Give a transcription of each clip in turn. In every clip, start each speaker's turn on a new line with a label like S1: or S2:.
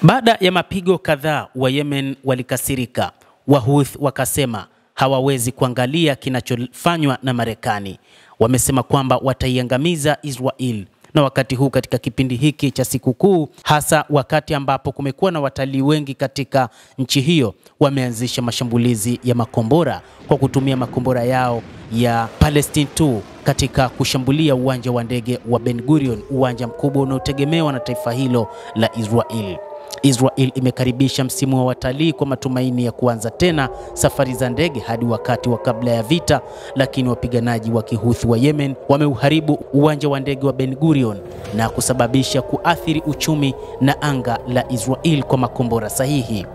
S1: Baada ya mapigo kadhaa, wa Yemen walikasirika. Wahouthi wakasema hawawezi kuangalia kinachofanywa na Marekani. Wamesema kwamba wataiangamiza Israel. Na wakati huu katika kipindi hiki cha sikukuu, hasa wakati ambapo kumekuwa na watalii wengi katika nchi hiyo, wameanzisha mashambulizi ya makombora kwa kutumia makombora yao ya Palestine 2 katika kushambulia uwanja wa ndege wa Ben Gurion, uwanja mkubwa unaotegemewa na taifa hilo la Israel. Israel imekaribisha msimu wa watalii kwa matumaini ya kuanza tena safari za ndege hadi wakati wa kabla ya vita, lakini wapiganaji wa Kihouthi wa Yemen wameuharibu uwanja wa ndege wa Ben Gurion na kusababisha kuathiri uchumi na anga la Israel kwa makombora sahihi.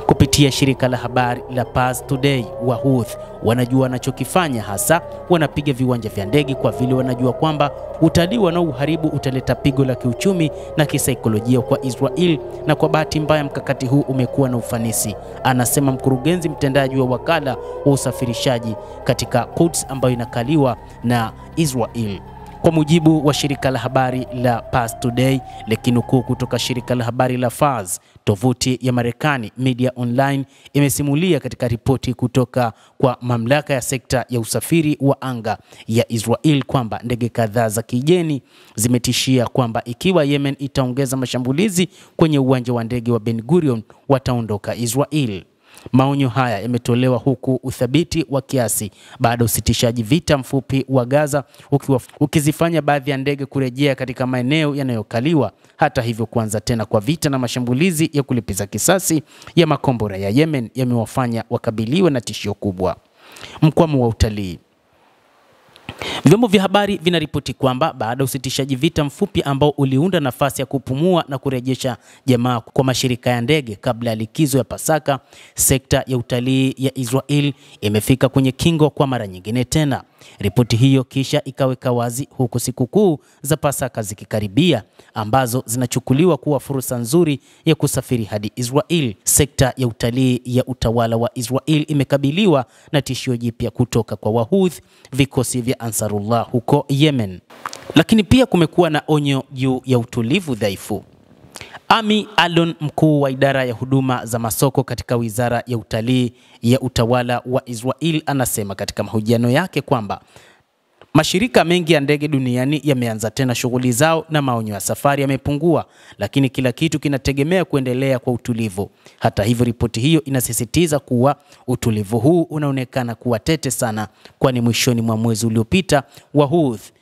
S1: Kupitia shirika la habari la Pars Today, Wahouthi wanajua wanachokifanya, hasa wanapiga viwanja vya ndege kwa vile wanajua kwamba utalii wanaouharibu utaleta pigo la kiuchumi na kisaikolojia kwa Israel, na kwa bahati mbaya mkakati huu umekuwa na ufanisi, anasema mkurugenzi mtendaji wa wakala wa usafirishaji katika Quds ambayo inakaliwa na Israel. Kwa mujibu wa shirika la habari la Pars Today likinukuu kutoka shirika la habari la Fars, tovuti ya Marekani Media Online imesimulia katika ripoti kutoka kwa mamlaka ya sekta ya usafiri wa anga ya Israel kwamba ndege kadhaa za kigeni zimetishia kwamba ikiwa Yemen itaongeza mashambulizi kwenye uwanja wa ndege wa Ben Gurion, wataondoka Israel. Maonyo haya yametolewa huku uthabiti wa kiasi baada usitishaji vita mfupi wa Gaza ukizifanya baadhi ya ndege kurejea katika maeneo yanayokaliwa. Hata hivyo, kuanza tena kwa vita na mashambulizi ya kulipiza kisasi ya makombora ya Yemen yamewafanya wakabiliwe na tishio kubwa. Mkwamo wa utalii. Vyombo vya habari vinaripoti kwamba baada usitishaji vita mfupi ambao uliunda nafasi ya kupumua na kurejesha jamaa kwa mashirika ya ndege kabla ya likizo ya Pasaka, sekta ya utalii ya Israel imefika kwenye kingo kwa mara nyingine tena. Ripoti hiyo kisha ikaweka wazi, huku sikukuu za Pasaka zikikaribia ambazo zinachukuliwa kuwa fursa nzuri ya kusafiri hadi Israel, sekta ya utalii ya utawala wa Israel imekabiliwa na tishio jipya kutoka kwa Wahouthi, vikosi vya Ansarullah huko Yemen. Lakini pia kumekuwa na onyo juu ya utulivu dhaifu. Ami Alon, mkuu wa idara ya huduma za masoko katika wizara ya utalii ya utawala wa Israel, anasema katika mahojiano yake kwamba mashirika mengi ya ndege duniani yameanza tena shughuli zao na maonyo ya safari yamepungua, lakini kila kitu kinategemea kuendelea kwa utulivu. Hata hivyo, ripoti hiyo inasisitiza kuwa utulivu huu unaonekana kuwa tete sana, kwani mwishoni mwa mwezi uliopita Wahouthi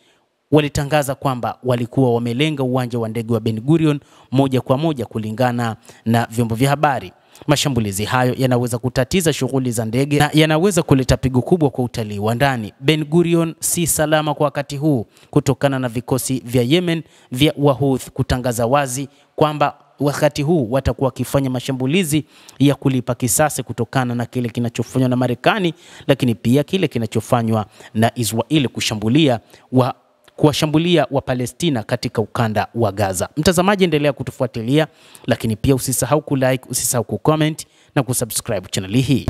S1: walitangaza kwamba walikuwa wamelenga uwanja wa ndege wa Ben Gurion moja kwa moja. Kulingana na vyombo vya habari, mashambulizi hayo yanaweza kutatiza shughuli za ndege na yanaweza kuleta pigo kubwa kwa utalii wa ndani. Ben Gurion si salama kwa wakati huu kutokana na vikosi vya Yemen vya Wahouthi kutangaza wazi kwamba wakati huu watakuwa wakifanya mashambulizi ya kulipa kisasi kutokana na kile kinachofanywa na Marekani, lakini pia kile kinachofanywa na Israel kuwashambulia wa Palestina katika ukanda wa Gaza. Mtazamaji, endelea kutufuatilia, lakini pia usisahau kulike, usisahau kucomment na kusubscribe channel hii.